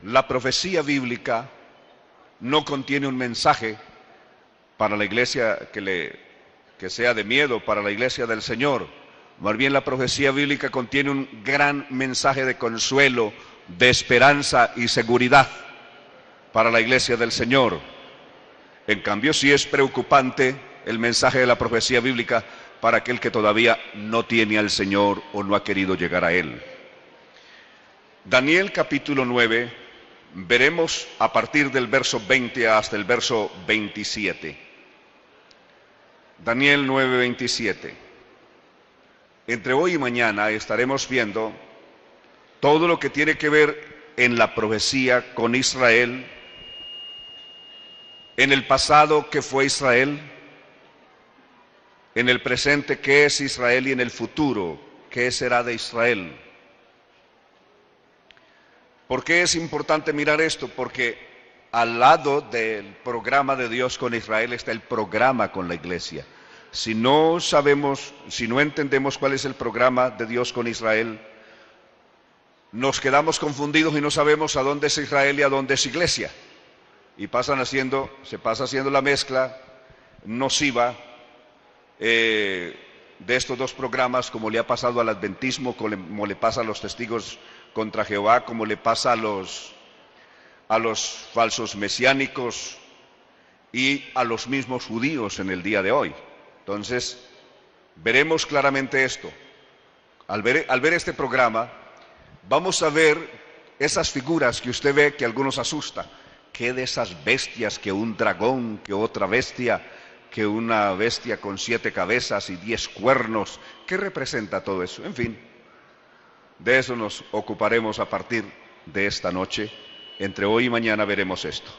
La profecía bíblica no contiene un mensaje para la iglesia que sea de miedo, para la iglesia del Señor. Más bien la profecía bíblica contiene un gran mensaje de consuelo, de esperanza y seguridad para la iglesia del Señor. En cambio, sí es preocupante el mensaje de la profecía bíblica para aquel que todavía no tiene al Señor o no ha querido llegar a Él. Daniel capítulo 9, veremos a partir del verso 20 hasta el verso 27. Daniel 9, 27. Entre hoy y mañana estaremos viendo todo lo que tiene que ver en la profecía con Israel, en el pasado que fue Israel, en el presente que es Israel y en el futuro qué será de Israel. ¿Por qué es importante mirar esto? Porque al lado del programa de Dios con Israel está el programa con la iglesia. Si no sabemos, si no entendemos cuál es el programa de Dios con Israel, nos quedamos confundidos y no sabemos a dónde es Israel y a dónde es iglesia. Y se pasa haciendo la mezcla nociva de estos dos programas, como le ha pasado al adventismo, como le pasa a los testigos contra Jehová, como le pasa a los falsos mesiánicos y a los mismos judíos en el día de hoy. Entonces, veremos claramente esto. Al ver este programa, vamos a ver esas figuras que usted ve que a algunos asusta. ¿Qué de esas bestias, que un dragón, que otra bestia, que una bestia con 7 cabezas y 10 cuernos? ¿Qué representa todo eso? En fin, de eso nos ocuparemos a partir de esta noche. Entre hoy y mañana veremos esto.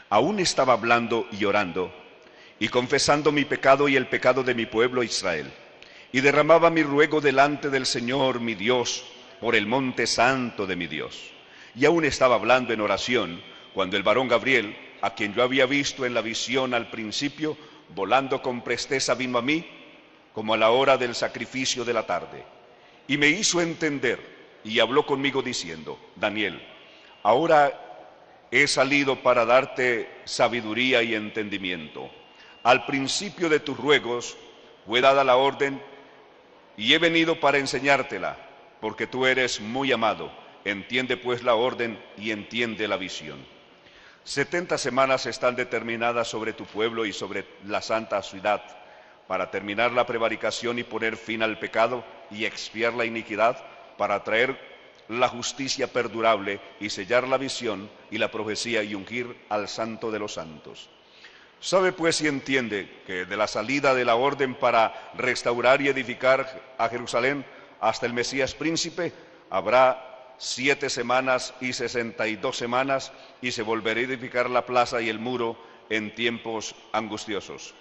Aún estaba hablando y orando y confesando mi pecado y el pecado de mi pueblo Israel, y derramaba mi ruego delante del Señor mi Dios por el monte santo de mi Dios. Y aún estaba hablando en oración cuando el varón Gabriel, a quien yo había visto en la visión al principio, volando con presteza vino a mí, como a la hora del sacrificio de la tarde, y me hizo entender y habló conmigo diciendo: Daniel, ahora he salido para darte sabiduría y entendimiento. Al principio de tus ruegos fue dada la orden y he venido para enseñártela, porque tú eres muy amado. Entiende pues la orden y entiende la visión. 70 semanas están determinadas sobre tu pueblo y sobre la santa ciudad, para terminar la prevaricación y poner fin al pecado y expiar la iniquidad, para traer la justicia perdurable y sellar la visión y la profecía y ungir al santo de los santos. Sabe pues y entiende que de la salida de la orden para restaurar y edificar a Jerusalén hasta el Mesías príncipe, habrá 7 semanas y 62 semanas, y se volverá a edificar la plaza y el muro en tiempos angustiosos.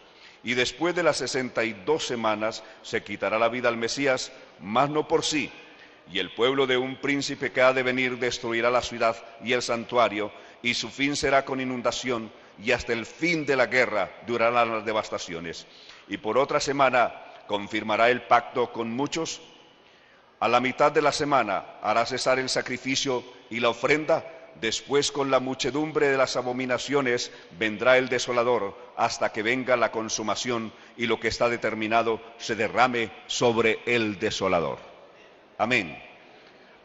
Y después de las 62 semanas se quitará la vida al Mesías, mas no por sí, y el pueblo de un príncipe que ha de venir destruirá la ciudad y el santuario, y su fin será con inundación, y hasta el fin de la guerra durarán las devastaciones. Y por otra semana confirmará el pacto con muchos. A la mitad de la semana hará cesar el sacrificio y la ofrenda. Después, con la muchedumbre de las abominaciones, vendrá el desolador, hasta que venga la consumación y lo que está determinado se derrame sobre el desolador. Amén.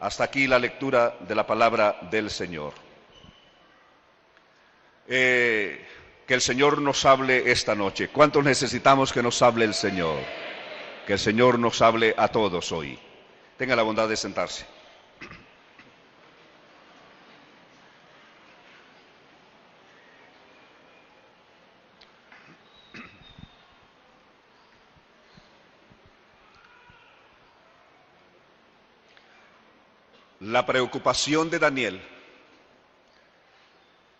Hasta aquí la lectura de la palabra del Señor. Que el Señor nos hable esta noche. ¿Cuántos necesitamos que nos hable el Señor? Que el Señor nos hable a todos hoy. Tenga la bondad de sentarse. La preocupación de Daniel,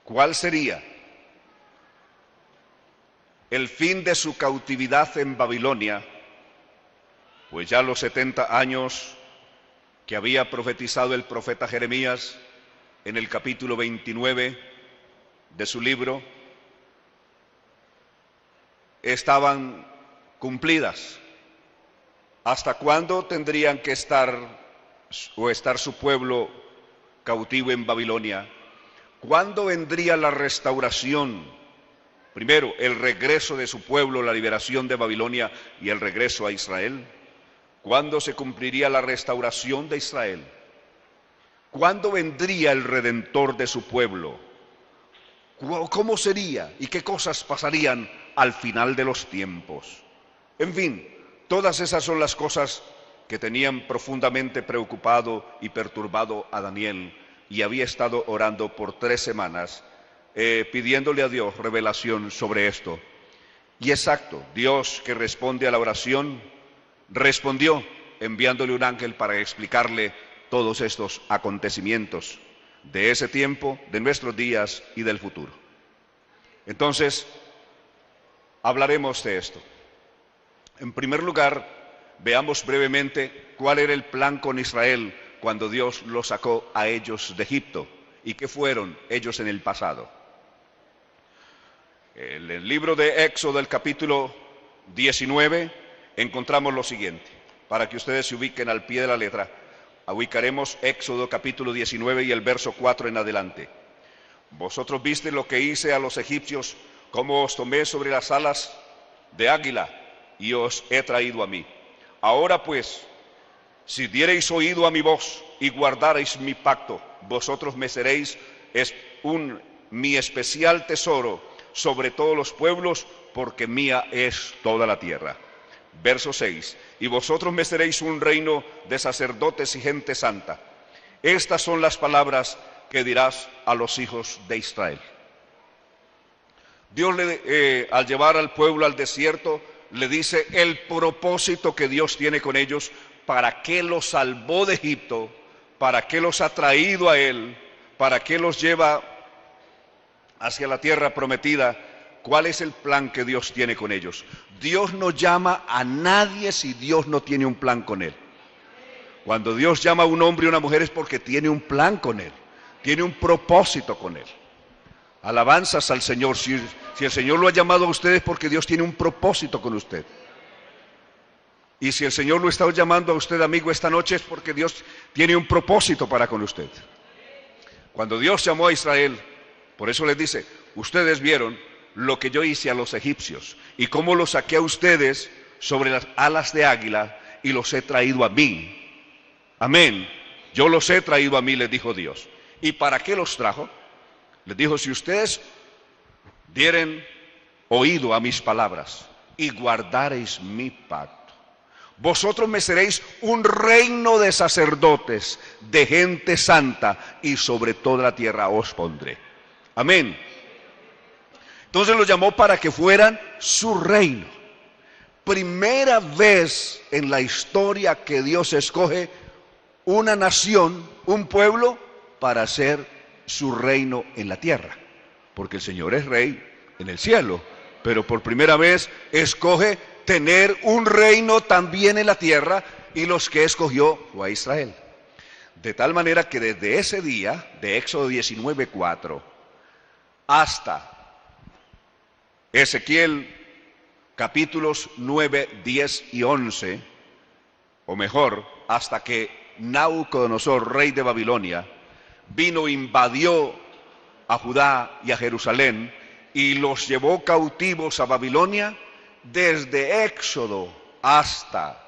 ¿cuál sería? El fin de su cautividad en Babilonia, pues ya los 70 años que había profetizado el profeta Jeremías en el capítulo 29 de su libro, estaban cumplidas. ¿Hasta cuándo tendrían que estar su pueblo cautivo en Babilonia, ¿cuándo vendría la restauración? Primero, el regreso de su pueblo, la liberación de Babilonia y el regreso a Israel. ¿Cuándo se cumpliría la restauración de Israel? ¿Cuándo vendría el Redentor de su pueblo? ¿Cómo sería y qué cosas pasarían al final de los tiempos? En fin, todas esas son las cosas que tenían profundamente preocupado y perturbado a Daniel, y había estado orando por 3 semanas, pidiéndole a Dios revelación sobre esto. Y exacto, Dios, que responde a la oración, respondió enviándole un ángel para explicarle todos estos acontecimientos de ese tiempo, de nuestros días y del futuro. Entonces, hablaremos de esto. En primer lugar, veamos brevemente cuál era el plan con Israel cuando Dios los sacó a ellos de Egipto y qué fueron ellos en el pasado. En el libro de Éxodo, el capítulo 19, encontramos lo siguiente. Para que ustedes se ubiquen al pie de la letra, ubicaremos Éxodo capítulo 19 y el verso 4 en adelante. Vosotros viste lo que hice a los egipcios, cómo os tomé sobre las alas de águila y os he traído a mí. Ahora pues, si diereis oído a mi voz y guardareis mi pacto, vosotros me seréis mi especial tesoro sobre todos los pueblos, porque mía es toda la tierra. Verso 6, y vosotros me seréis un reino de sacerdotes y gente santa. Estas son las palabras que dirás a los hijos de Israel. Dios al llevar al pueblo al desierto, le dice el propósito que Dios tiene con ellos, para qué los salvó de Egipto, para qué los ha traído a Él, para qué los lleva hacia la tierra prometida. ¿Cuál es el plan que Dios tiene con ellos? Dios no llama a nadie si Dios no tiene un plan con él. Cuando Dios llama a un hombre y una mujer es porque tiene un plan con él, tiene un propósito con él. Alabanzas al Señor. Si el Señor lo ha llamado a ustedes, porque Dios tiene un propósito con usted. Y si el Señor lo está llamando a usted, amigo, esta noche, es porque Dios tiene un propósito para con usted. Cuando Dios llamó a Israel, por eso les dice, ustedes vieron lo que yo hice a los egipcios y cómo los saqué a ustedes sobre las alas de águila y los he traído a mí. Amén. Yo los he traído a mí, les dijo Dios. ¿Y para qué los trajo? Les dijo, si ustedes dieren oído a mis palabras y guardareis mi pacto, vosotros me seréis un reino de sacerdotes, de gente santa, y sobre toda la tierra os pondré. Amén. Entonces los llamó para que fueran su reino. Primera vez en la historia que Dios escoge una nación, un pueblo, para ser su reino en la tierra. Porque el Señor es rey en el cielo, pero por primera vez escoge tener un reino también en la tierra, y los que escogió fue a Israel. De tal manera que desde ese día, de Éxodo 19:4, hasta Ezequiel capítulos 9, 10 y 11, o mejor, hasta que Nabucodonosor, rey de Babilonia, vino, invadió a Judá y a Jerusalén y los llevó cautivos a Babilonia. Desde Éxodo hasta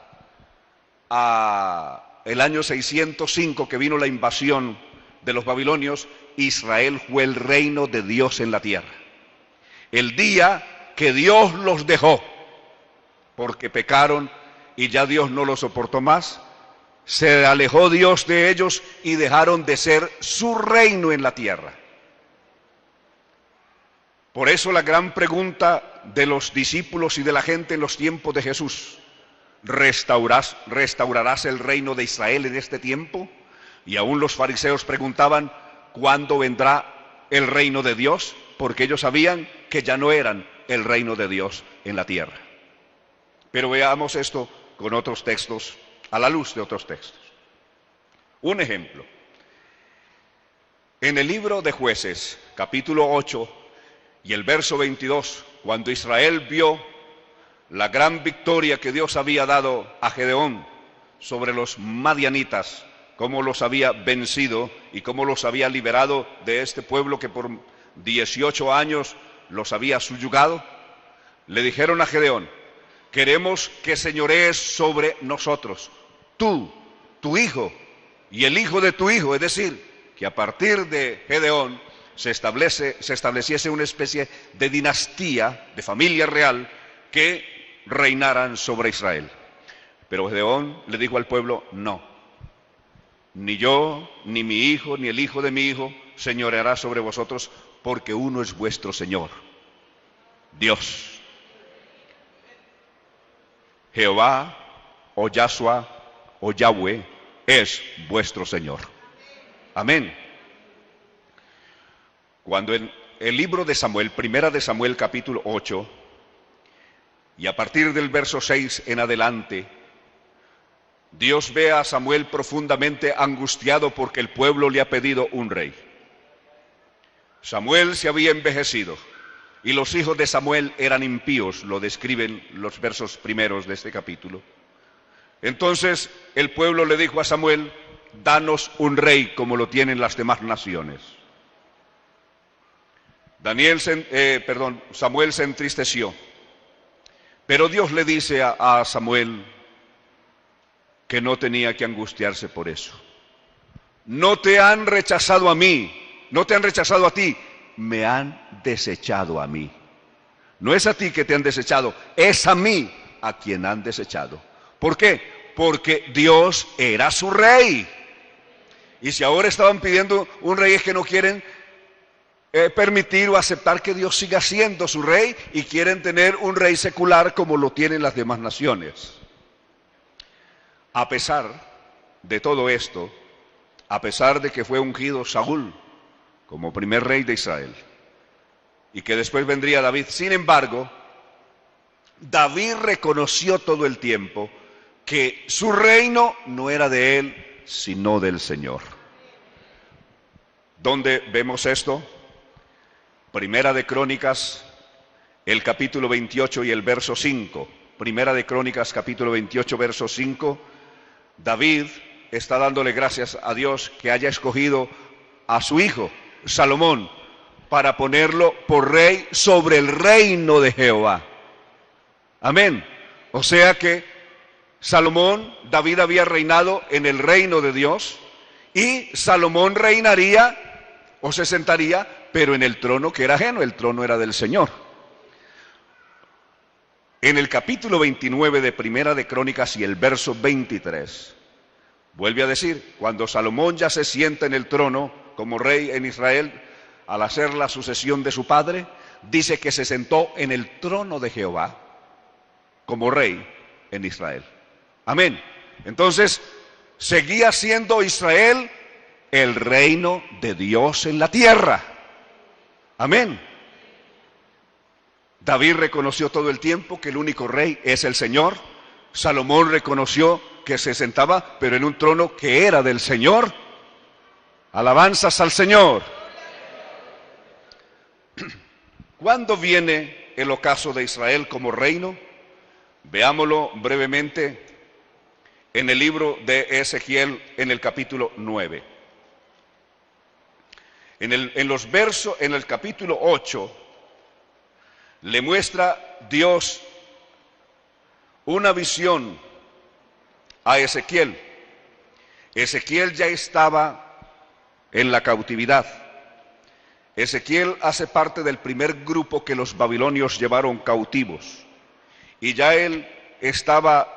el año 605, que vino la invasión de los babilonios, Israel fue el reino de Dios en la tierra. El día que Dios los dejó, porque pecaron y ya Dios no los soportó más, se alejó Dios de ellos y dejaron de ser su reino en la tierra. Por eso la gran pregunta de los discípulos y de la gente en los tiempos de Jesús: ¿restaurarás el reino de Israel en este tiempo? Y aún los fariseos preguntaban, ¿cuándo vendrá el reino de Dios? Porque ellos sabían que ya no eran el reino de Dios en la tierra. Pero veamos esto con otros textos, a la luz de otros textos. Un ejemplo. En el libro de Jueces, capítulo 8 y el verso 22, cuando Israel vio la gran victoria que Dios había dado a Gedeón sobre los madianitas, cómo los había vencido y cómo los había liberado de este pueblo que por 18 años los había subyugado, le dijeron a Gedeón: queremos que señorees sobre nosotros, tú, tu hijo y el hijo de tu hijo. Es decir, que a partir de Gedeón se estableciese una especie de dinastía, de familia real, que reinaran sobre Israel. Pero Gedeón le dijo al pueblo: no, ni yo, ni mi hijo, ni el hijo de mi hijo señoreará sobre vosotros, porque uno es vuestro Señor, Dios. Jehová, o Yahshua, o Yahweh, es vuestro Señor. Amén. Cuando en el libro de Samuel, primera de Samuel capítulo 8, y a partir del verso 6 en adelante, Dios ve a Samuel profundamente angustiado porque el pueblo le ha pedido un rey. Samuel se había envejecido y los hijos de Samuel eran impíos, lo describen los versos primeros de este capítulo. Entonces el pueblo le dijo a Samuel: danos un rey como lo tienen las demás naciones. Samuel se entristeció, pero Dios le dice a Samuel que no tenía que angustiarse por eso. No te han rechazado a mí, no te han rechazado a ti, me han desechado a mí. No es a ti que te han desechado, es a mí a quien han desechado. ¿Por qué? Porque Dios era su rey. Y si ahora estaban pidiendo un rey, es que no quieren permitir o aceptar que Dios siga siendo su rey y quieren tener un rey secular como lo tienen las demás naciones. A pesar de todo esto, a pesar de que fue ungido Saúl como primer rey de Israel y que después vendría David, sin embargo, David reconoció todo el tiempo que su reino no era de él, sino del Señor. ¿Dónde vemos esto? Primera de Crónicas, el capítulo 28 y el verso 5. Primera de Crónicas, capítulo 28, verso 5. David está dándole gracias a Dios que haya escogido a su hijo, Salomón, para ponerlo por rey sobre el reino de Jehová. Amén. O sea que David había reinado en el reino de Dios, y Salomón reinaría o se sentaría, pero en el trono que era ajeno, el trono era del Señor. En el capítulo 29 de Primera de Crónicas y el verso 23, vuelve a decir, cuando Salomón ya se sienta en el trono como rey en Israel, al hacer la sucesión de su padre, dice que se sentó en el trono de Jehová como rey en Israel. Amén. Entonces, seguía siendo Israel el reino de Dios en la tierra. Amén. David reconoció todo el tiempo que el único rey es el Señor. Salomón reconoció que se sentaba, pero en un trono que era del Señor. Alabanzas al Señor. ¿Cuándo viene el ocaso de Israel como reino? Veámoslo brevemente en el libro de Ezequiel, en el capítulo 9. En el capítulo 8, le muestra Dios una visión a Ezequiel. Ezequiel ya estaba en la cautividad. Ezequiel hace parte del primer grupo que los babilonios llevaron cautivos, y ya él estaba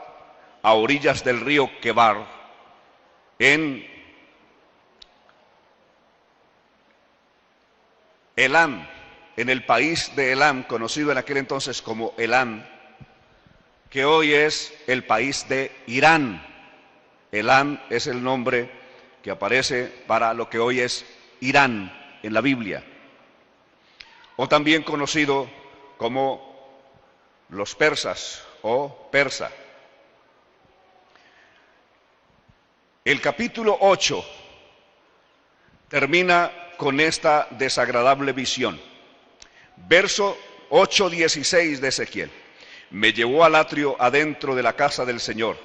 a orillas del río Quebar, en Elam, en el país de Elam, conocido en aquel entonces como Elam, que hoy es el país de Irán. Elam es el nombre que aparece para lo que hoy es Irán en la Biblia, o también conocido como los persas o Persa. El capítulo 8 termina con esta desagradable visión. Verso 8:16 de Ezequiel. Me llevó al atrio adentro de la casa del Señor,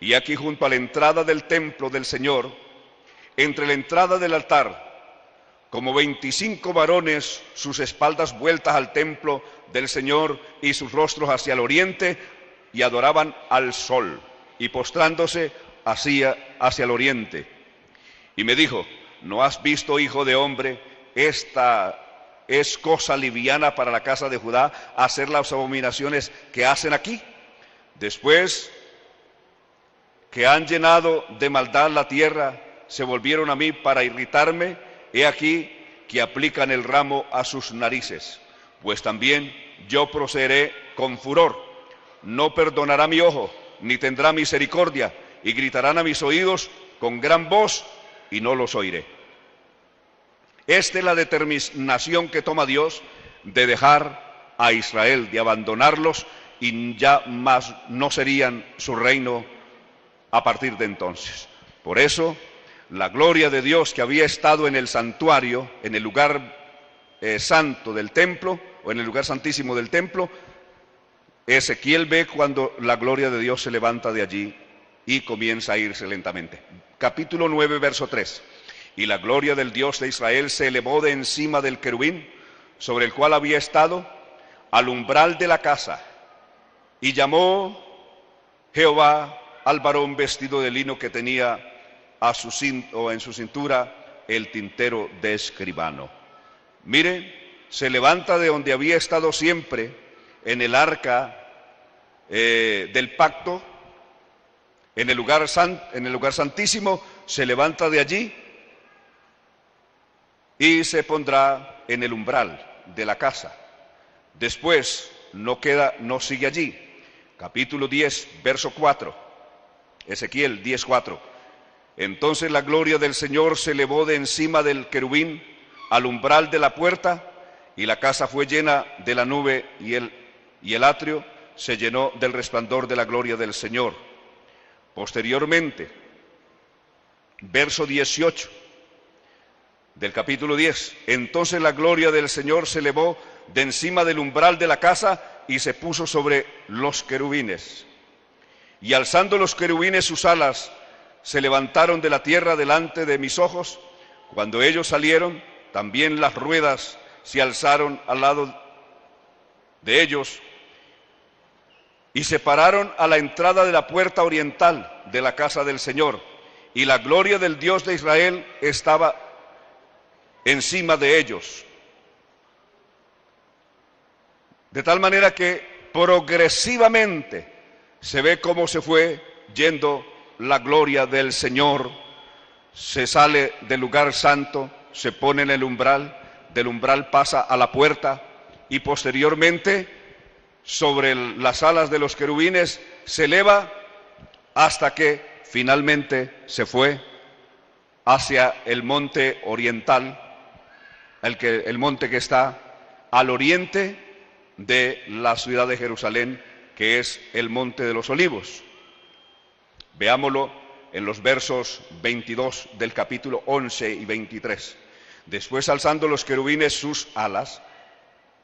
y aquí junto a la entrada del templo del Señor entre la entrada del altar, como 25 varones, sus espaldas vueltas al templo del Señor y sus rostros hacia el oriente, y adoraban al sol, y postrándose hacia el oriente. Y me dijo: ¿no has visto, hijo de hombre? Esta es cosa liviana para la casa de Judá, hacer las abominaciones que hacen aquí. Después que han llenado de maldad la tierra, se volvieron a mí para irritarme. He aquí que aplican el ramo a sus narices. Pues también yo procederé con furor. No perdonará mi ojo, ni tendrá misericordia, y gritarán a mis oídos con gran voz, y no los oiré. Esta es la determinación que toma Dios de dejar a Israel, de abandonarlos, y ya más no serían su reino a partir de entonces. Por eso, la gloria de Dios que había estado en el santuario, en el lugar santo del templo, o en el lugar santísimo del templo, Ezequiel ve cuando la gloria de Dios se levanta de allí y comienza a irse lentamente. Capítulo 9, verso 3. Y la gloria del Dios de Israel se elevó de encima del querubín sobre el cual había estado al umbral de la casa, y llamó Jehová al varón vestido de lino que tenía en su cintura el tintero de escribano. Mire, se levanta de donde había estado siempre, en el arca del pacto, en el lugar santísimo, se levanta de allí y se pondrá en el umbral de la casa. Después no sigue allí. Capítulo 10, verso 4. Ezequiel 10:4. Entonces la gloria del Señor se elevó de encima del querubín al umbral de la puerta, y la casa fue llena de la nube, y el atrio se llenó del resplandor de la gloria del Señor. Posteriormente, verso 18 del capítulo 10. Entonces la gloria del Señor se elevó de encima del umbral de la casa y se puso sobre los querubines. Y alzando los querubines sus alas, se levantaron de la tierra delante de mis ojos. Cuando ellos salieron, también las ruedas se alzaron al lado de ellos y se pararon a la entrada de la puerta oriental de la casa del Señor. Y la gloria del Dios de Israel estaba encima de ellos. De tal manera que progresivamente se ve cómo se fue yendo la gloria del Señor. Se sale del lugar santo, se pone en el umbral, del umbral pasa a la puerta, y posteriormente sobre las alas de los querubines se eleva hasta que finalmente se fue hacia el monte oriental, el monte que está al oriente de la ciudad de Jerusalén, que es el Monte de los Olivos. Veámoslo en los versos 22 del capítulo 11 y 23. Después, alzando los querubines sus alas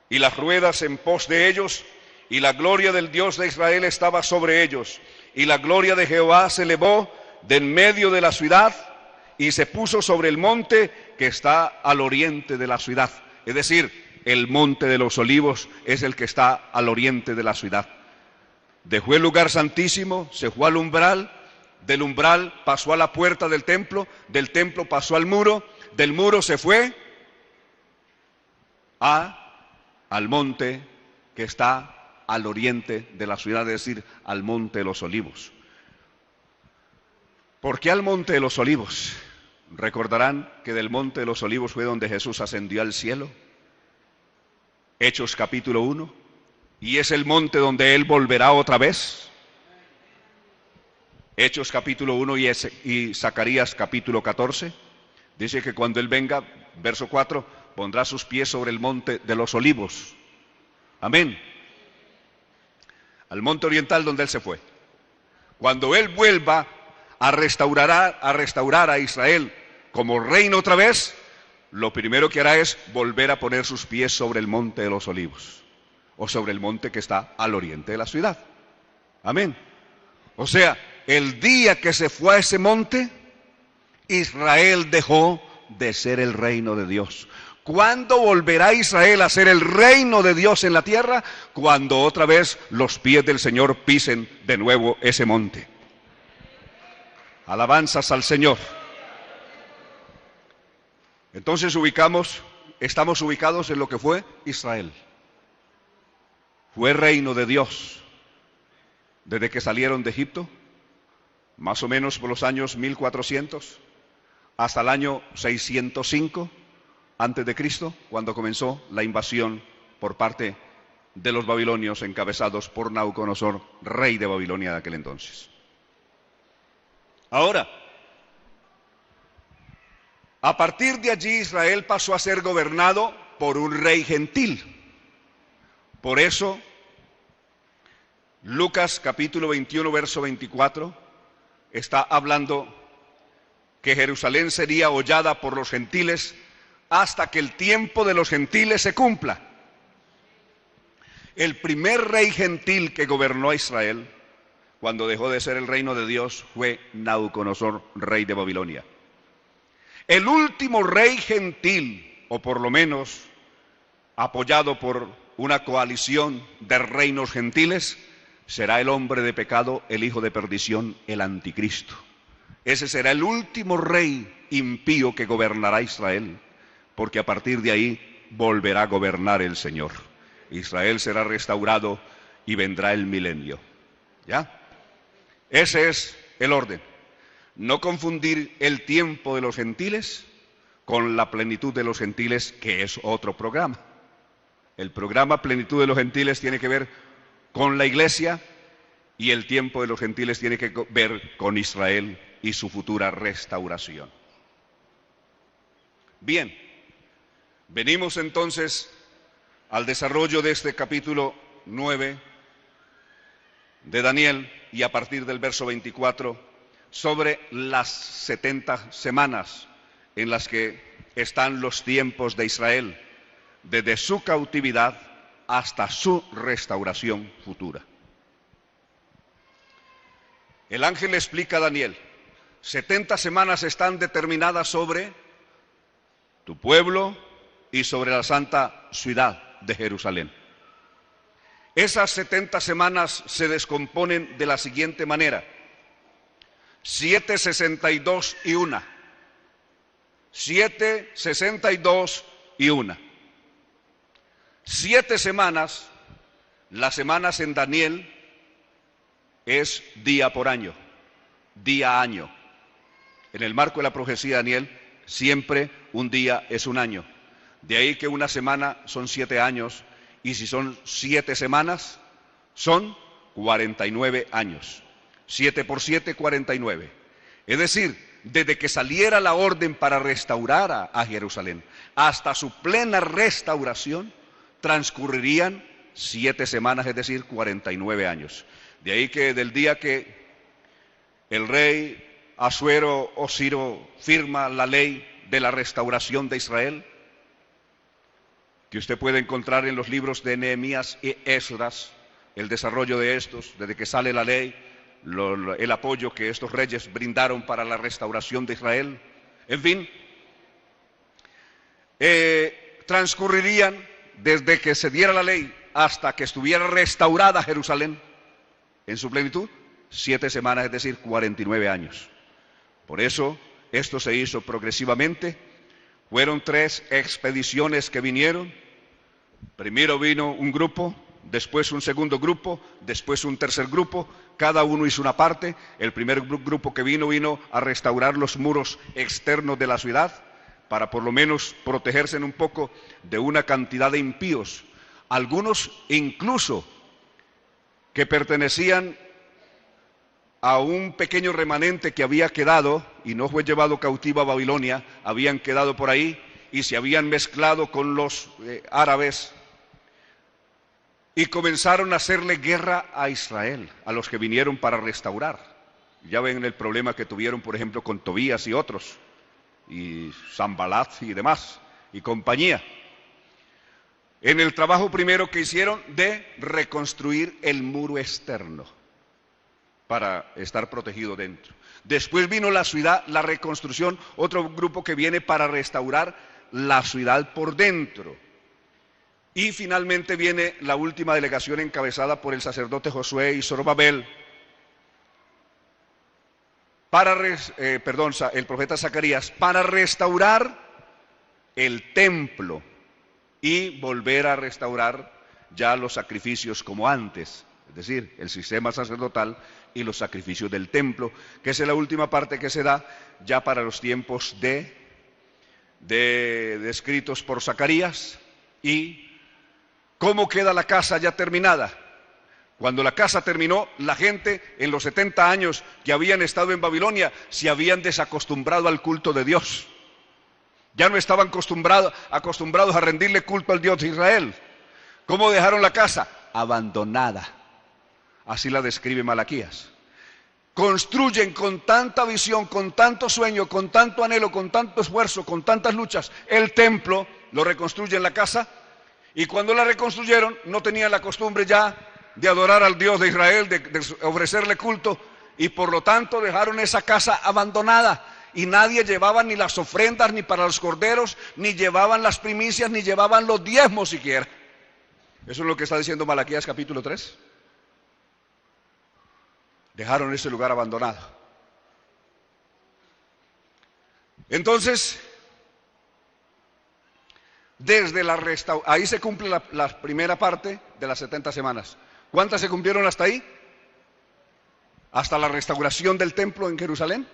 y las ruedas en pos de ellos, y la gloria del Dios de Israel estaba sobre ellos, y la gloria de Jehová se elevó de en medio de la ciudad y se puso sobre el monte que está al oriente de la ciudad. Es decir, el Monte de los Olivos es el que está al oriente de la ciudad. Dejó el lugar santísimo, se fue al umbral, del umbral pasó a la puerta del templo pasó al muro, del muro se fue al monte que está al oriente de la ciudad, es decir, al Monte de los Olivos. ¿Por qué al Monte de los Olivos? Recordarán que del Monte de los Olivos fue donde Jesús ascendió al cielo. Hechos capítulo 1. Y es el monte donde Él volverá otra vez. Hechos capítulo 1 y Zacarías capítulo 14. Dice que cuando Él venga, verso 4, pondrá sus pies sobre el Monte de los Olivos. Amén. Al monte oriental donde Él se fue. Cuando Él vuelva a restaurar a Israel como reino otra vez, lo primero que hará es volver a poner sus pies sobre el Monte de los Olivos, o sobre el monte que está al oriente de la ciudad. Amén. O sea, el día que se fue a ese monte, Israel dejó de ser el reino de Dios. ¿Cuándo volverá Israel a ser el reino de Dios en la tierra? Cuando otra vez los pies del Señor pisen de nuevo ese monte. Alabanzas al Señor. Entonces estamos ubicados en lo que fue Israel. Fue reino de Dios desde que salieron de Egipto, más o menos por los años 1400, hasta el año 605 antes de Cristo, cuando comenzó la invasión por parte de los babilonios encabezados por Nabucodonosor, rey de Babilonia de aquel entonces. Ahora, a partir de allí Israel pasó a ser gobernado por un rey gentil. Por eso, Lucas capítulo 21, verso 24, está hablando que Jerusalén sería hollada por los gentiles hasta que el tiempo de los gentiles se cumpla. El primer rey gentil que gobernó a Israel, cuando dejó de ser el reino de Dios, fue Nabucodonosor, rey de Babilonia. El último rey gentil, o por lo menos apoyado por una coalición de reinos gentiles, será el hombre de pecado, el hijo de perdición, el anticristo. Ese será el último rey impío que gobernará Israel, porque a partir de ahí volverá a gobernar el Señor. Israel será restaurado y vendrá el milenio. ¿Ya? Ese es el orden. No confundir el tiempo de los gentiles con la plenitud de los gentiles, que es otro programa. El programa Plenitud de los Gentiles tiene que ver con la iglesia y el tiempo de los gentiles tiene que ver con Israel y su futura restauración. Bien, venimos entonces al desarrollo de este capítulo 9 de Daniel y a partir del verso 24 sobre las 70 semanas en las que están los tiempos de Israel, desde su cautividad hasta su restauración futura. El ángel le explica a Daniel, 70 semanas están determinadas sobre tu pueblo y sobre la santa ciudad de Jerusalén. Esas 70 semanas se descomponen de la siguiente manera: 7, 62 y 1. 7, 62 y 1. 7 semanas, las semanas en Daniel es día por año, día a año. En el marco de la profecía de Daniel, siempre un día es un año. De ahí que una semana son 7 años, y si son 7 semanas, son 49 años. 7 por 7, 49. Es decir, desde que saliera la orden para restaurar a Jerusalén hasta su plena restauración, transcurrirían 7 semanas, es decir, 49 años. De ahí que del día que el rey Asuero o Ciro firma la ley de la restauración de Israel, que usted puede encontrar en los libros de Nehemías y Esdras, el desarrollo de estos, desde que sale la ley, el apoyo que estos reyes brindaron para la restauración de Israel, en fin, transcurrirían desde que se diera la ley hasta que estuviera restaurada Jerusalén en su plenitud, 7 semanas, es decir, 49 años. Por eso, esto se hizo progresivamente. Fueron 3 expediciones que vinieron. Primero vino un grupo, después un segundo grupo, después un tercer grupo. Cada uno hizo una parte. El primer grupo que vino a restaurar los muros externos de la ciudad, para por lo menos protegerse un poco de una cantidad de impíos, algunos incluso que pertenecían a un pequeño remanente que había quedado y no fue llevado cautivo a Babilonia, habían quedado por ahí y se habían mezclado con los árabes y comenzaron a hacerle guerra a Israel, a los que vinieron para restaurar. Ya ven el problema que tuvieron, por ejemplo, con Tobías y otros, y Sanbalat y demás, y compañía. En el trabajo primero que hicieron de reconstruir el muro externo. para estar protegido dentro. Después vino la ciudad, la reconstrucción, otro grupo que viene para restaurar la ciudad por dentro. Y finalmente viene la última delegación encabezada por el sacerdote Josué y Zorobabel, el profeta Zacarías, para restaurar el templo y volver a restaurar ya los sacrificios como antes, es decir, el sistema sacerdotal y los sacrificios del templo, que es la última parte que se da ya para los tiempos descritos por Zacarías. Y ¿cómo queda la casa ya terminada? Cuando la casa terminó, la gente en los 70 años que habían estado en Babilonia se habían desacostumbrado al culto de Dios. Ya no estaban acostumbrados a rendirle culto al Dios de Israel. ¿Cómo dejaron la casa? Abandonada. Así la describe Malaquías. Construyen con tanta visión, con tanto sueño, con tanto anhelo, con tanto esfuerzo, con tantas luchas, el templo, lo reconstruyen la casa, y cuando la reconstruyeron no tenían la costumbre ya de adorar al Dios de Israel, de ofrecerle culto, y por lo tanto dejaron esa casa abandonada, y nadie llevaba ni las ofrendas, ni para los corderos, ni llevaban las primicias, ni llevaban los diezmos siquiera. Eso es lo que está diciendo Malaquías capítulo 3. Dejaron ese lugar abandonado. Entonces, ahí se cumple la primera parte de las 70 semanas. ¿Cuántas se cumplieron hasta ahí? Hasta la restauración del templo en Jerusalén.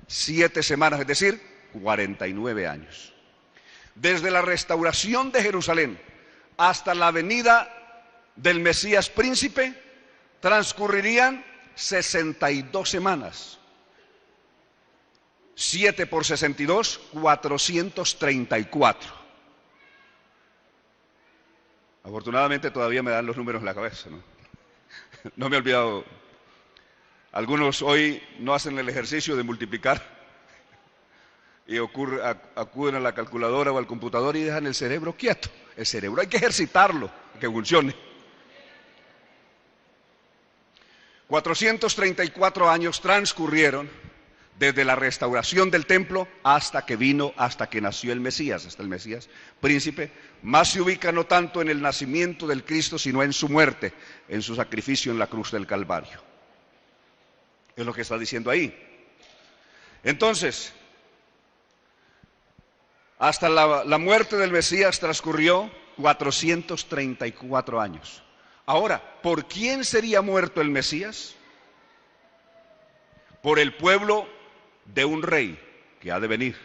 7 semanas, es decir, 49 años. Desde la restauración de Jerusalén hasta la venida del Mesías príncipe, transcurrirían 62 semanas. 7 por 62, 434. Afortunadamente todavía me dan los números en la cabeza, ¿no? No me he olvidado. Algunos hoy no hacen el ejercicio de multiplicar y acuden a la calculadora o al computador y dejan el cerebro quieto. El cerebro hay que ejercitarlo, que funcione. 434 años transcurrieron desde la restauración del templo hasta que nació el Mesías, hasta el Mesías príncipe. Más se ubica no tanto en el nacimiento del Cristo, sino en su muerte, en su sacrificio en la cruz del Calvario. Es lo que está diciendo ahí. Entonces, hasta la muerte del Mesías transcurrió 434 años. Ahora, ¿por quién sería muerto el Mesías? Por el pueblo de un rey que ha de venir,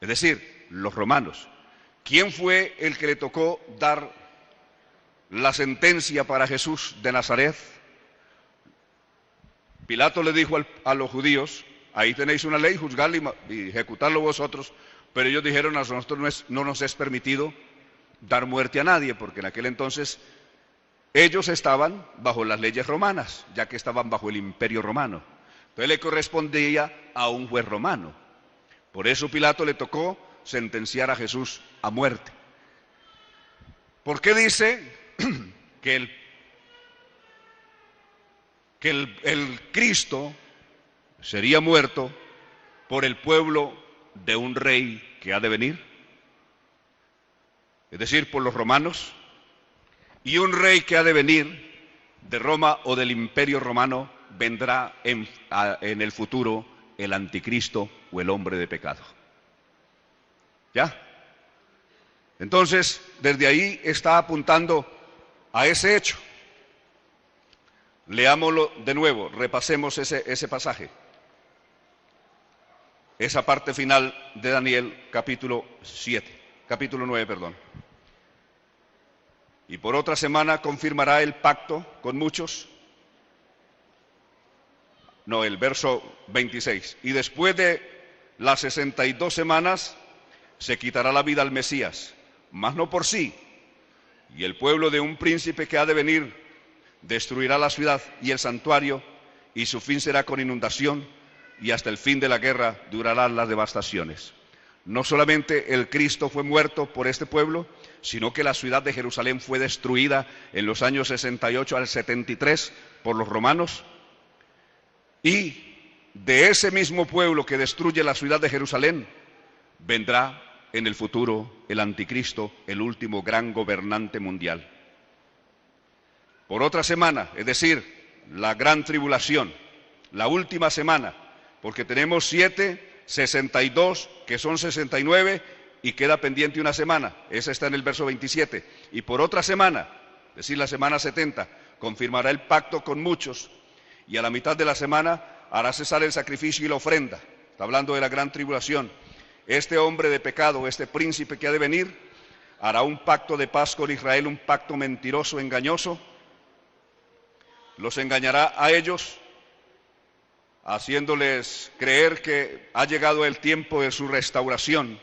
es decir, los romanos. ¿Quién fue el que le tocó dar la sentencia para Jesús de Nazaret? Pilato le dijo a los judíos: ahí tenéis una ley, juzgadlo y ejecutarlo vosotros. Pero ellos dijeron: a nosotros no nos es permitido dar muerte a nadie, porque en aquel entonces ellos estaban bajo las leyes romanas, ya que estaban bajo el imperio romano. Entonces le correspondía a un juez romano. Por eso Pilato le tocó sentenciar a Jesús a muerte. ¿Por qué dice que el Cristo sería muerto por el pueblo de un rey que ha de venir? Es decir, por los romanos. Y un rey que ha de venir de Roma o del imperio romano vendrá en el futuro el anticristo o el hombre de pecado. ¿Ya? Entonces, desde ahí está apuntando a ese hecho. Leámoslo de nuevo, repasemos ese pasaje. Esa parte final de Daniel, capítulo 9, perdón. Y por otra semana confirmará el pacto con muchos. No, el verso 26. Y después de las 62 semanas se quitará la vida al Mesías, mas no por sí. Y el pueblo de un príncipe que ha de venir destruirá la ciudad y el santuario, y su fin será con inundación, y hasta el fin de la guerra durarán las devastaciones. No solamente el Cristo fue muerto por este pueblo, sino que la ciudad de Jerusalén fue destruida en los años 68 al 73 por los romanos, Y de ese mismo pueblo que destruye la ciudad de Jerusalén, vendrá en el futuro el anticristo, el último gran gobernante mundial. Por otra semana, es decir, la gran tribulación, la última semana, porque tenemos 7, 62, que son 69, y queda pendiente una semana, esa está en el verso 27, y por otra semana, es decir, la semana 70, confirmará el pacto con muchos, y a la mitad de la semana hará cesar el sacrificio y la ofrenda. Está hablando de la gran tribulación. Este hombre de pecado, este príncipe que ha de venir, hará un pacto de paz con Israel, un pacto mentiroso, engañoso. Los engañará a ellos, haciéndoles creer que ha llegado el tiempo de su restauración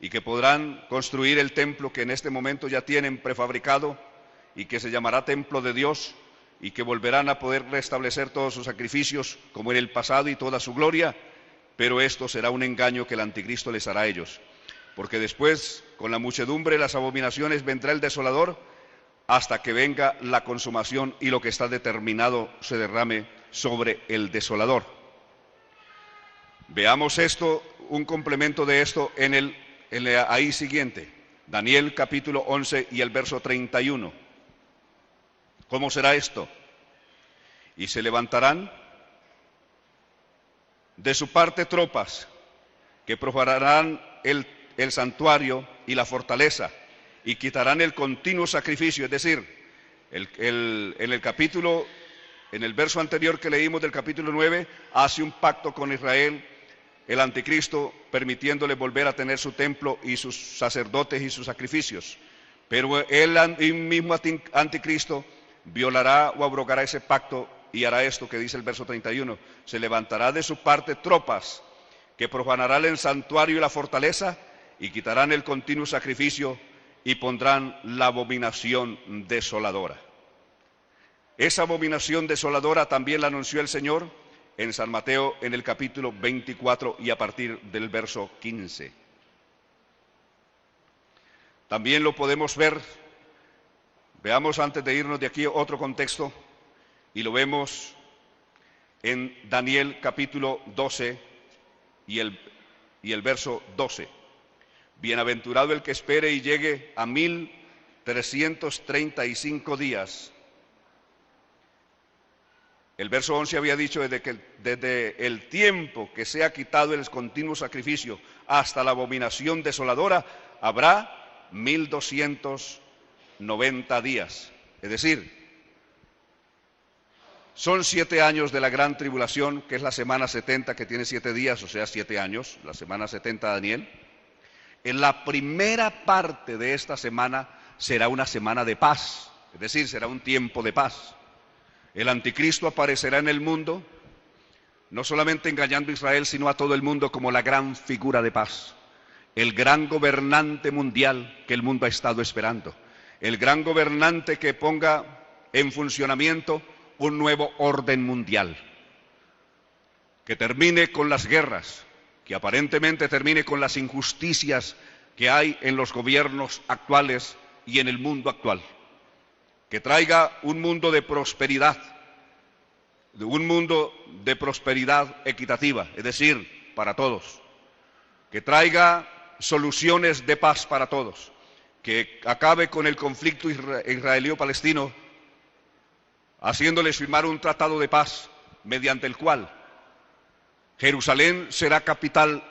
y que podrán construir el templo que en este momento ya tienen prefabricado y que se llamará templo de Dios, y que volverán a poder restablecer todos sus sacrificios como en el pasado y toda su gloria, pero esto será un engaño que el anticristo les hará a ellos, porque después, con la muchedumbre de las abominaciones, vendrá el desolador, hasta que venga la consumación y lo que está determinado se derrame sobre el desolador. Veamos esto, un complemento de esto en el ahí siguiente, Daniel capítulo 11 y el verso 31. ¿Cómo será esto? Y se levantarán de su parte tropas que profanarán el santuario y la fortaleza y quitarán el continuo sacrificio. Es decir, en el verso anterior que leímos del capítulo 9, hace un pacto con Israel, el anticristo, permitiéndole volver a tener su templo y sus sacerdotes y sus sacrificios. Pero el mismo anticristo violará o abrogará ese pacto y hará esto que dice el verso 31. Se levantará de su parte tropas que profanarán el santuario y la fortaleza y quitarán el continuo sacrificio y pondrán la abominación desoladora. Esa abominación desoladora también la anunció el Señor en San Mateo en el capítulo 24 y a partir del verso 15. También lo podemos ver. Veamos antes de irnos de aquí otro contexto y lo vemos en Daniel capítulo 12 y el verso 12. Bienaventurado el que espere y llegue a 1335 días. El verso 11 había dicho desde el tiempo que se ha quitado el continuo sacrificio hasta la abominación desoladora, habrá 1290 días. Es decir, son 7 años de la gran tribulación, que es la semana 70, que tiene 7 días, o sea, 7 años, la semana 70 de Daniel. En la primera parte de esta semana será una semana de paz, es decir, será un tiempo de paz. El anticristo aparecerá en el mundo, no solamente engañando a Israel, sino a todo el mundo como la gran figura de paz, el gran gobernante mundial que el mundo ha estado esperando, el gran gobernante que ponga en funcionamiento un nuevo orden mundial, que termine con las guerras, que aparentemente termine con las injusticias que hay en los gobiernos actuales y en el mundo actual, que traiga un mundo de prosperidad equitativa, es decir, para todos, que traiga soluciones de paz para todos, que acabe con el conflicto israelí-palestino, haciéndoles firmar un tratado de paz mediante el cual Jerusalén será capital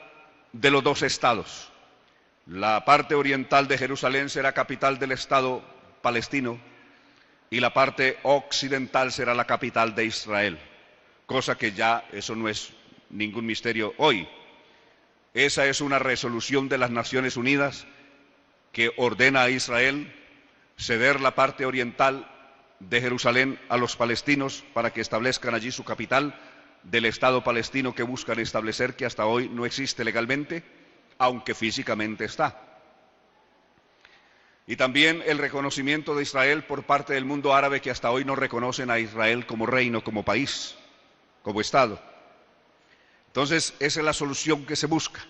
de los 2 estados. La parte oriental de Jerusalén será capital del estado palestino y la parte occidental será la capital de Israel, cosa que ya eso no es ningún misterio hoy. Esa es una resolución de las Naciones Unidas que ordena a Israel ceder la parte oriental de Jerusalén a los palestinos para que establezcan allí su capital del Estado palestino que buscan establecer, que hasta hoy no existe legalmente, aunque físicamente está. Y también el reconocimiento de Israel por parte del mundo árabe, que hasta hoy no reconocen a Israel como reino, como país, como Estado. Entonces, esa es la solución que se busca.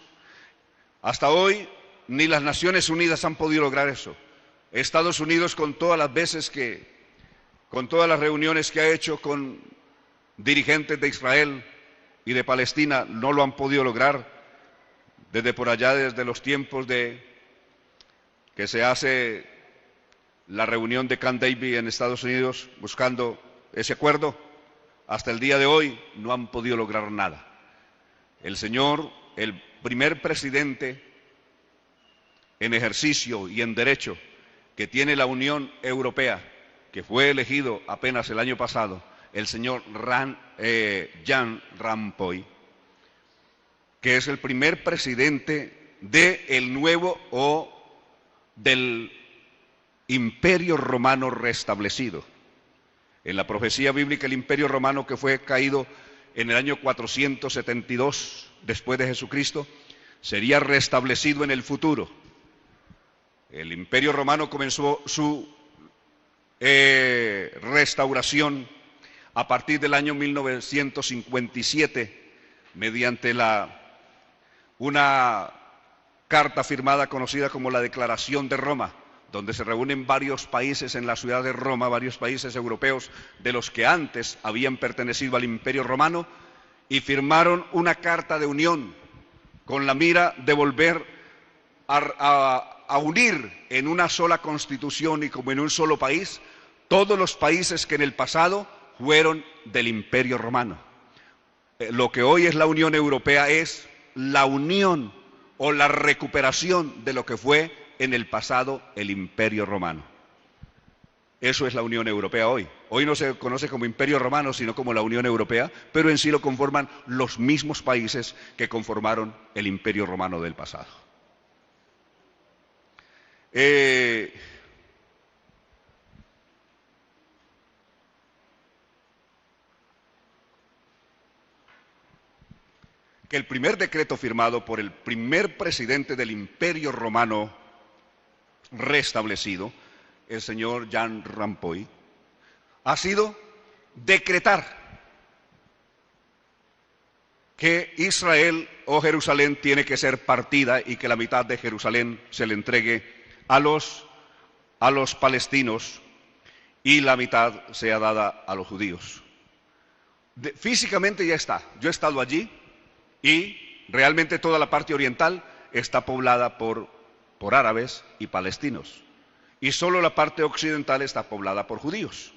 Hasta hoy ni las Naciones Unidas han podido lograr eso. Estados Unidos, con todas las reuniones que ha hecho con dirigentes de Israel y de Palestina no lo han podido lograr desde por allá, desde los tiempos de que se hace la reunión de Camp David en Estados Unidos buscando ese acuerdo. Hasta el día de hoy no han podido lograr nada. El señor, el primer presidente en ejercicio y en derecho que tiene la Unión Europea, que fue elegido apenas el año pasado, el señor Jan Rampoy, que es el primer presidente del nuevo o del Imperio Romano restablecido. En la profecía bíblica, el Imperio Romano, que fue caído en el año 472 después de Jesucristo, sería restablecido en el futuro. El Imperio Romano comenzó su restauración a partir del año 1957 mediante una carta firmada conocida como la Declaración de Roma, donde se reúnen varios países en la ciudad de Roma, varios países europeos de los que antes habían pertenecido al Imperio Romano, y firmaron una carta de unión con la mira de volver a unir en una sola constitución y como en un solo país todos los países que en el pasado fueron del Imperio Romano. Lo que hoy es la Unión Europea es la unión o la recuperación de lo que fue en el pasado el Imperio Romano. Eso es la Unión Europea hoy. Hoy no se conoce como Imperio Romano, sino como la Unión Europea, pero en sí lo conforman los mismos países que conformaron el Imperio Romano del pasado. Que el primer decreto firmado por el primer presidente del Imperio Romano restablecido, el señor Jan Rampoy, ha sido decretar que Israel o Jerusalén tiene que ser partida y que la mitad de Jerusalén se le entregue a los palestinos y la mitad sea dada a los judíos. Físicamente ya está. Yo he estado allí y realmente toda la parte oriental está poblada por árabes y palestinos, y solo la parte occidental está poblada por judíos.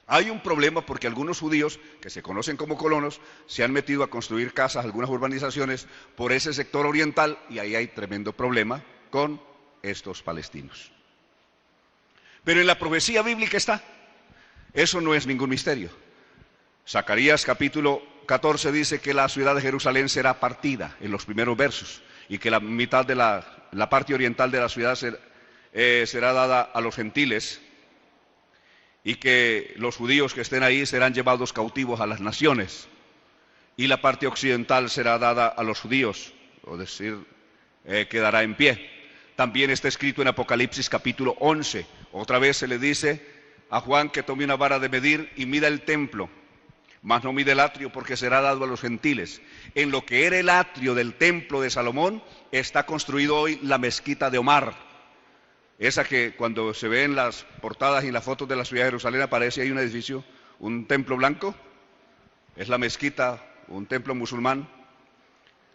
Hay un problema porque algunos judíos, que se conocen como colonos, se han metido a construir casas, algunas urbanizaciones, por ese sector oriental, y ahí hay tremendo problema con estos palestinos. Pero en la profecía bíblica está. Eso no es ningún misterio. Zacarías capítulo 14 dice que la ciudad de Jerusalén será partida en los primeros versos, y que la mitad de la parte oriental de la ciudad será dada a los gentiles, y que los judíos que estén ahí serán llevados cautivos a las naciones, y la parte occidental será dada a los judíos, o decir, quedará en pie. También está escrito en Apocalipsis capítulo 11, otra vez se le dice a Juan que tome una vara de medir y mida el templo, mas no mide el atrio, porque será dado a los gentiles. En lo que era el atrio del templo de Salomón está construido hoy la mezquita de Omar, esa que cuando se ve en las portadas y en las fotos de la ciudad de Jerusalén aparece ahí un edificio, un templo blanco. Es la mezquita, un templo musulmán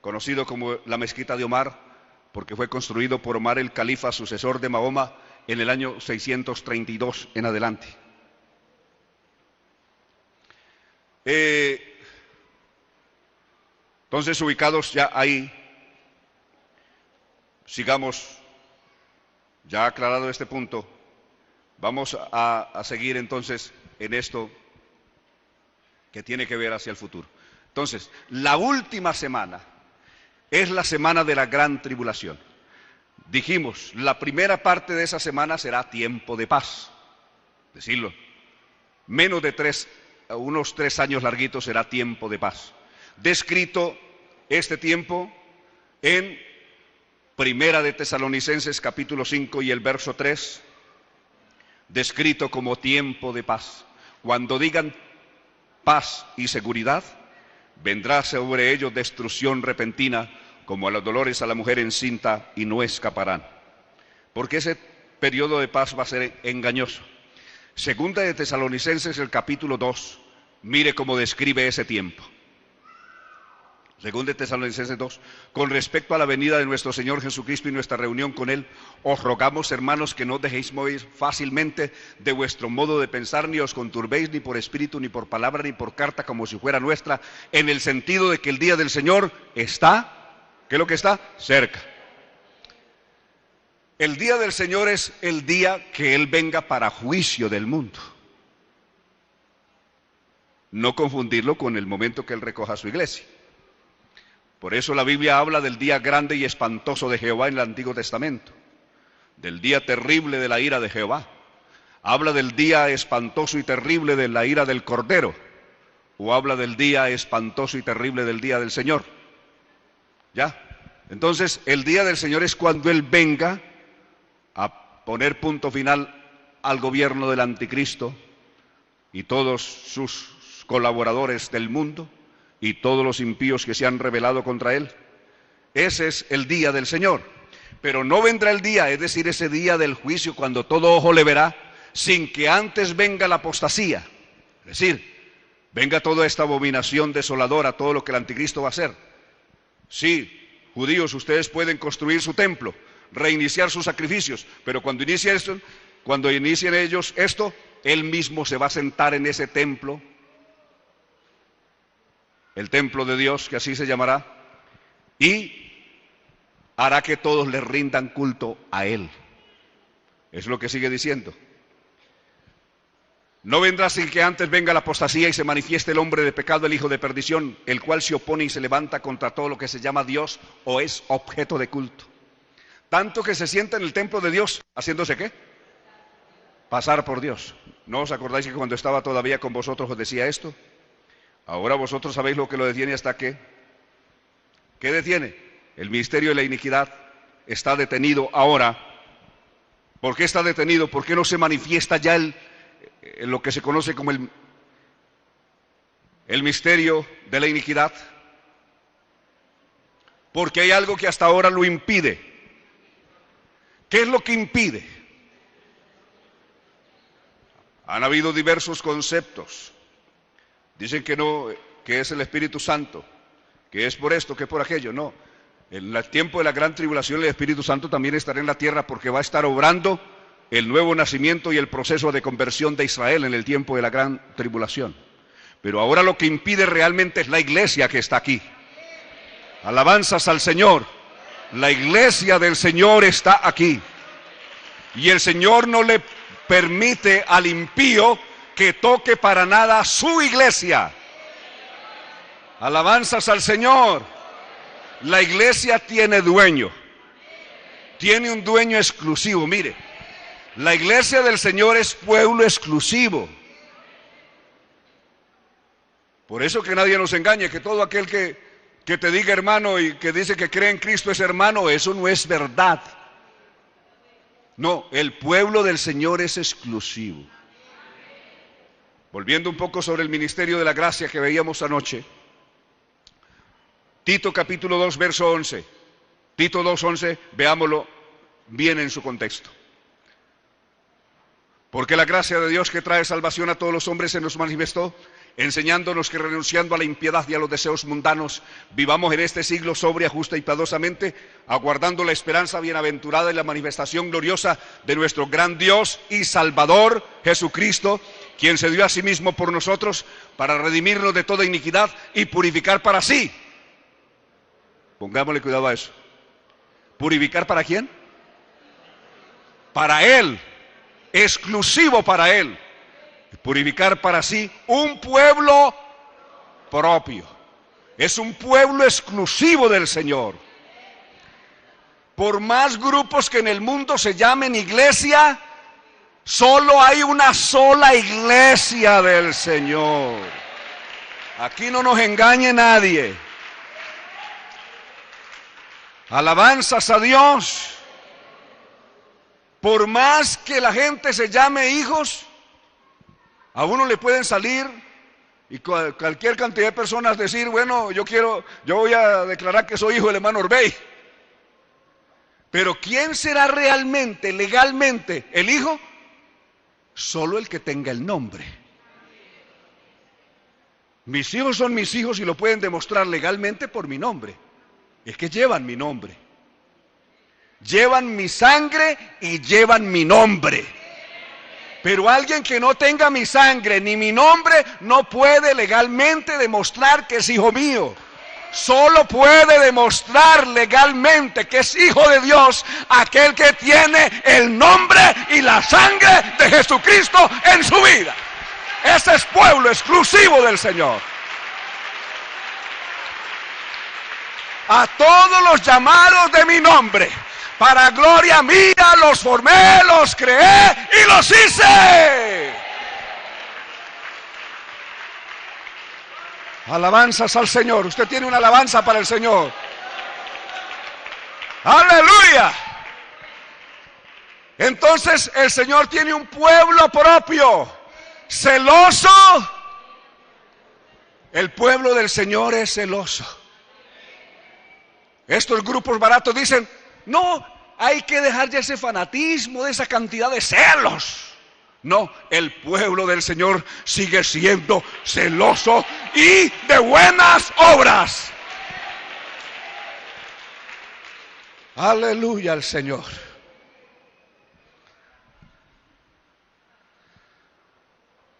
conocido como la mezquita de Omar, porque fue construido por Omar el califa, sucesor de Mahoma, en el año 632 en adelante. Entonces, ubicados ya ahí, sigamos, ya aclarado este punto, vamos a seguir entonces en esto que tiene que ver hacia el futuro. Entonces, la última semana es la semana de la gran tribulación. Dijimos, la primera parte de esa semana será tiempo de paz, decirlo, menos de unos 3 años larguitos será tiempo de paz. Descrito este tiempo en Primera de Tesalonicenses capítulo 5 y el verso 3, descrito como tiempo de paz. Cuando digan paz y seguridad, vendrá sobre ellos destrucción repentina, como a los dolores a la mujer encinta, y no escaparán. Porque ese periodo de paz va a ser engañoso. Segunda de Tesalonicenses, el capítulo 2, Mire cómo describe ese tiempo. Según de Tesalonicenses 2, con respecto a la venida de nuestro Señor Jesucristo y nuestra reunión con Él, os rogamos, hermanos, que no os dejéis mover fácilmente de vuestro modo de pensar, ni os conturbéis ni por espíritu, ni por palabra, ni por carta, como si fuera nuestra, en el sentido de que el día del Señor está, ¿qué es lo que está? Cerca. El día del Señor es el día que Él venga para juicio del mundo. No confundirlo con el momento que Él recoja su iglesia. Por eso la Biblia habla del día grande y espantoso de Jehová en el Antiguo Testamento, del día terrible de la ira de Jehová. Habla del día espantoso y terrible de la ira del Cordero, o habla del día espantoso y terrible del día del Señor. ¿Ya? Entonces, el día del Señor es cuando Él venga a poner punto final al gobierno del anticristo y todos sus colaboradores del mundo, y todos los impíos que se han rebelado contra Él. Ese es el día del Señor. Pero no vendrá el día, es decir, ese día del juicio, cuando todo ojo le verá, sin que antes venga la apostasía. Es decir, venga toda esta abominación desoladora, todo lo que el anticristo va a hacer. Sí, judíos, ustedes pueden construir su templo, reiniciar sus sacrificios, pero cuando inicien ellos esto, Él mismo se va a sentar en ese templo, el templo de Dios, que así se llamará, y hará que todos le rindan culto a Él. Es lo que sigue diciendo. No vendrá sin que antes venga la apostasía y se manifieste el hombre de pecado, el hijo de perdición, el cual se opone y se levanta contra todo lo que se llama Dios o es objeto de culto. Tanto que se sienta en el templo de Dios, ¿haciéndose qué? Pasar por Dios. ¿No os acordáis que cuando estaba todavía con vosotros os decía esto? Ahora vosotros sabéis lo que lo detiene hasta qué. ¿Qué detiene? El ministerio de la iniquidad está detenido ahora. ¿Por qué está detenido? ¿Por qué no se manifiesta ya lo que se conoce como el misterio de la iniquidad? Porque hay algo que hasta ahora lo impide. ¿Qué es lo que impide? Han habido diversos conceptos. Dicen que no, que es el Espíritu Santo, que es por esto, que es por aquello. No, en el tiempo de la gran tribulación el Espíritu Santo también estará en la tierra, porque va a estar obrando el nuevo nacimiento y el proceso de conversión de Israel en el tiempo de la gran tribulación. Pero ahora lo que impide realmente es la iglesia que está aquí. Alabanzas al Señor. La iglesia del Señor está aquí. Y el Señor no le permite al impío que toque para nada su iglesia. Alabanzas al Señor. La iglesia tiene dueño. Tiene un dueño exclusivo. Mire, la iglesia del Señor es pueblo exclusivo. Por eso que nadie nos engañe, que todo aquel que te diga hermano y que dice que cree en Cristo es hermano, eso no es verdad. No, el pueblo del Señor es exclusivo. Volviendo un poco sobre el ministerio de la gracia que veíamos anoche, Tito capítulo 2, verso 11. Tito 2:11, veámoslo bien en su contexto. Porque la gracia de Dios que trae salvación a todos los hombres se nos manifestó, enseñándonos que renunciando a la impiedad y a los deseos mundanos, vivamos en este siglo sobria, justa y piadosamente, aguardando la esperanza bienaventurada y la manifestación gloriosa de nuestro gran Dios y Salvador, Jesucristo, quien se dio a sí mismo por nosotros para redimirnos de toda iniquidad y purificar para sí. Pongámosle cuidado a eso. ¿Purificar para quién? Para Él, exclusivo para Él. Purificar para sí un pueblo propio. Es un pueblo exclusivo del Señor. Por más grupos que en el mundo se llamen iglesia, solo hay una sola iglesia del Señor. Aquí no nos engañe nadie. Alabanzas a Dios. Por más que la gente se llame hijos, a uno le pueden salir y cualquier cantidad de personas decir, bueno, yo voy a declarar que soy hijo del hermano Orbey. Pero ¿quién será realmente, legalmente, el hijo? Solo el que tenga el nombre. Mis hijos son mis hijos y lo pueden demostrar legalmente por mi nombre. Es que llevan mi nombre. Llevan mi sangre y llevan mi nombre. Pero alguien que no tenga mi sangre ni mi nombre no puede legalmente demostrar que es hijo mío. Solo puede demostrar legalmente que es hijo de Dios aquel que tiene el nombre y la sangre de Jesucristo en su vida. Ese es pueblo exclusivo del Señor. A todos los llamados de mi nombre, para gloria mía, los formé, los creé y los hice. Alabanzas al Señor. Usted tiene una alabanza para el Señor. ¡Aleluya! Entonces el Señor tiene un pueblo propio, celoso. El pueblo del Señor es celoso. Estos grupos baratos dicen, no, hay que dejar ya ese fanatismo, de esa cantidad de celos. No, el pueblo del Señor sigue siendo celoso y de buenas obras. Aleluya al Señor.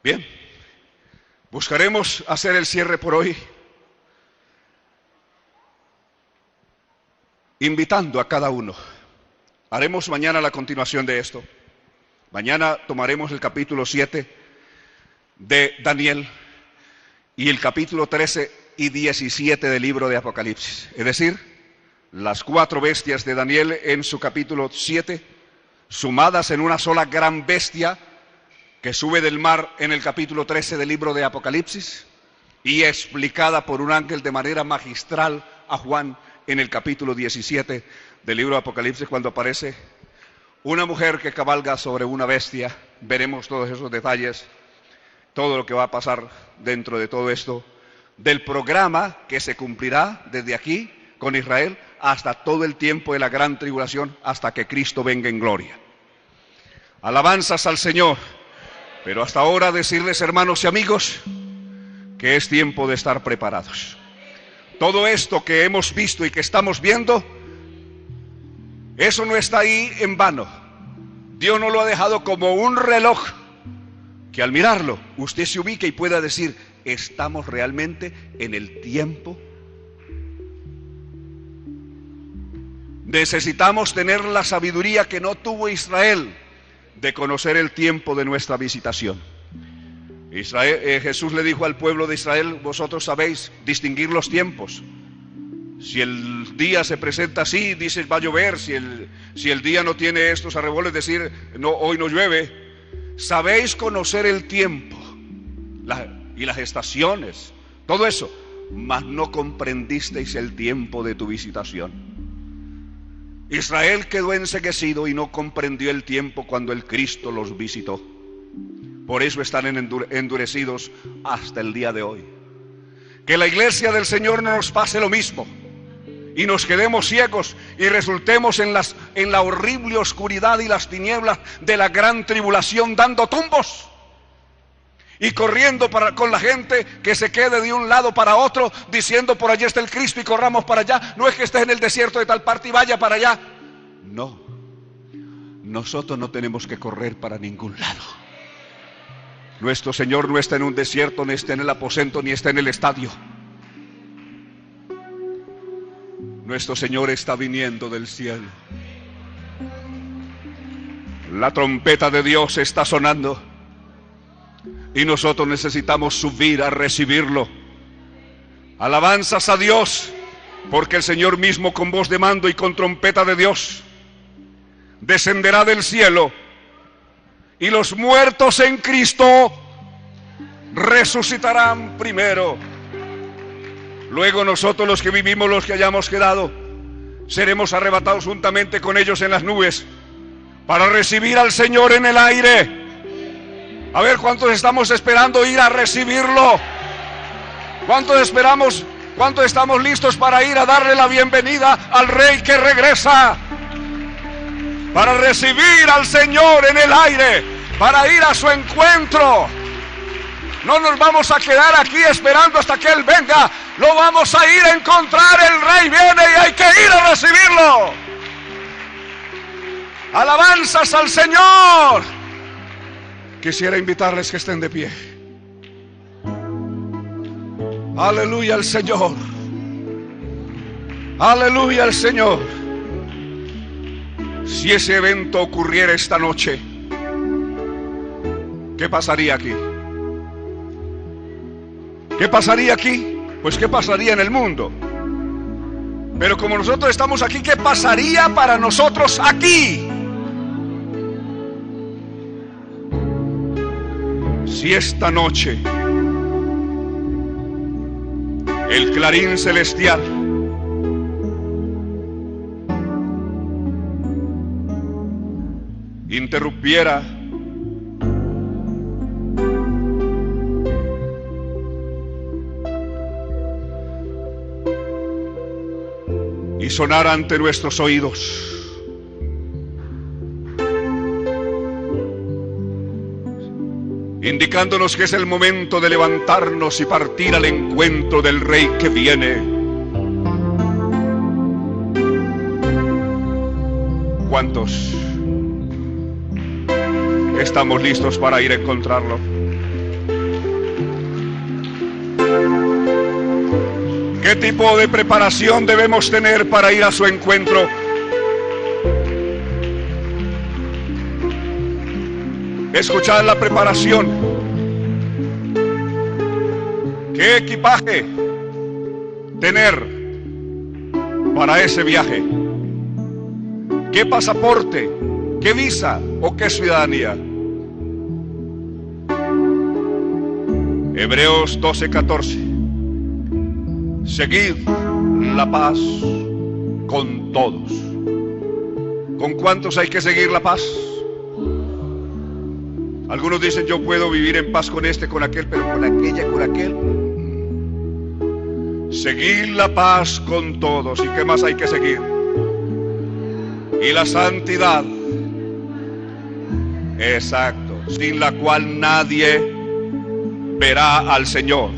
Bien, buscaremos hacer el cierre por hoy, invitando a cada uno. Haremos mañana la continuación de esto. Mañana tomaremos el capítulo 7 de Daniel y el capítulo 13 y 17 del libro de Apocalipsis. Es decir, las 4 bestias de Daniel en su capítulo 7, sumadas en una sola gran bestia que sube del mar en el capítulo 13 del libro de Apocalipsis y explicada por un ángel de manera magistral a Juan en el capítulo 17 del libro de Apocalipsis, cuando aparece una mujer que cabalga sobre una bestia. Veremos todos esos detalles, todo lo que va a pasar dentro de todo esto, del programa que se cumplirá desde aquí con Israel hasta todo el tiempo de la gran tribulación, hasta que Cristo venga en gloria. Alabanzas al Señor. Pero hasta ahora decirles, hermanos y amigos, que es tiempo de estar preparados. Todo esto que hemos visto y que estamos viendo, eso no está ahí en vano. Dios no lo ha dejado como un reloj que al mirarlo usted se ubique y pueda decir, ¿estamos realmente en el tiempo? Necesitamos tener la sabiduría que no tuvo Israel, de conocer el tiempo de nuestra visitación. Jesús le dijo al pueblo de Israel, vosotros sabéis distinguir los tiempos. Si el día se presenta así, dices va a llover. Si el día no tiene estos arreboles, decir no, hoy no llueve. Sabéis conocer el tiempo y las estaciones, todo eso, mas no comprendisteis el tiempo de tu visitación. Israel quedó enceguecido y no comprendió el tiempo cuando el Cristo los visitó. Por eso están endurecidos hasta el día de hoy. Que la iglesia del Señor no nos pase lo mismo y nos quedemos ciegos y resultemos en la horrible oscuridad y las tinieblas de la gran tribulación, dando tumbos y corriendo con la gente que se quede de un lado para otro, diciendo por allí está el Cristo y corramos para allá. No es que estés en el desierto de tal parte y vaya para allá. No, nosotros no tenemos que correr para ningún lado. Nuestro Señor no está en un desierto, ni está en el aposento, ni está en el estadio. Nuestro Señor está viniendo del cielo. La trompeta de Dios está sonando y nosotros necesitamos subir a recibirlo. Alabanzas a Dios, porque el Señor mismo con voz de mando y con trompeta de Dios descenderá del cielo, y los muertos en Cristo resucitarán primero. Luego nosotros, los que vivimos, los que hayamos quedado, seremos arrebatados juntamente con ellos en las nubes para recibir al Señor en el aire. A ver, ¿cuántos estamos esperando ir a recibirlo? ¿Cuántos esperamos? ¿Cuántos estamos listos para ir a darle la bienvenida al Rey que regresa? Para recibir al Señor en el aire, para ir a su encuentro. No nos vamos a quedar aquí esperando hasta que Él venga. Lo vamos a ir a encontrar. El Rey viene y hay que ir a recibirlo. Alabanzas al Señor. Quisiera invitarles que estén de pie. Aleluya al Señor. Aleluya al Señor. Si ese evento ocurriera esta noche, ¿qué pasaría aquí? ¿Qué pasaría aquí? Pues ¿qué pasaría en el mundo? Pero como nosotros estamos aquí, ¿qué pasaría para nosotros aquí? Si esta noche el clarín celestial interrumpiera y sonara ante nuestros oídos, indicándonos que es el momento de levantarnos y partir al encuentro del Rey que viene. ¿Cuántos estamos listos para ir a encontrarlo? ¿Qué tipo de preparación debemos tener para ir a su encuentro? Escuchad la preparación. ¿Qué equipaje tener para ese viaje? ¿Qué pasaporte? ¿Qué visa o qué ciudadanía? Hebreos 12:14. Seguid la paz con todos. ¿Con cuántos hay que seguir la paz? Algunos dicen, yo puedo vivir en paz con este, con aquel, pero con aquella, con aquel. Seguir la paz con todos. ¿Y qué más hay que seguir? Y la santidad. Exacto. Sin la cual nadie verá al Señor.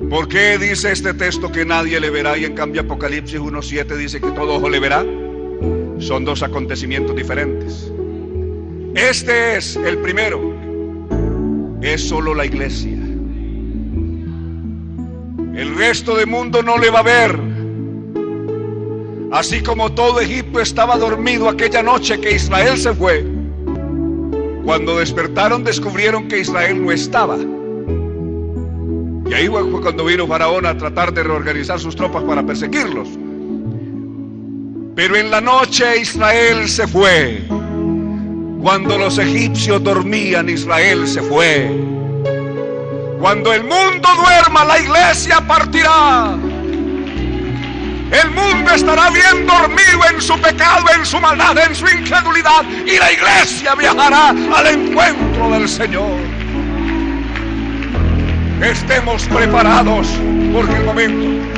¿Por qué dice este texto que nadie le verá y en cambio Apocalipsis 1:7 dice que todo ojo le verá? Son dos acontecimientos diferentes. Este es el primero. Es solo la iglesia. El resto del mundo no le va a ver. Así como todo Egipto estaba dormido aquella noche que Israel se fue, cuando despertaron descubrieron que Israel no estaba. Y ahí fue cuando vino Faraón a tratar de reorganizar sus tropas para perseguirlos. Pero en la noche Israel se fue. Cuando los egipcios dormían, Israel se fue. Cuando el mundo duerma, la iglesia partirá. El mundo estará bien dormido en su pecado, en su maldad, en su incredulidad, y la iglesia viajará al encuentro del Señor. Estemos preparados, porque el momento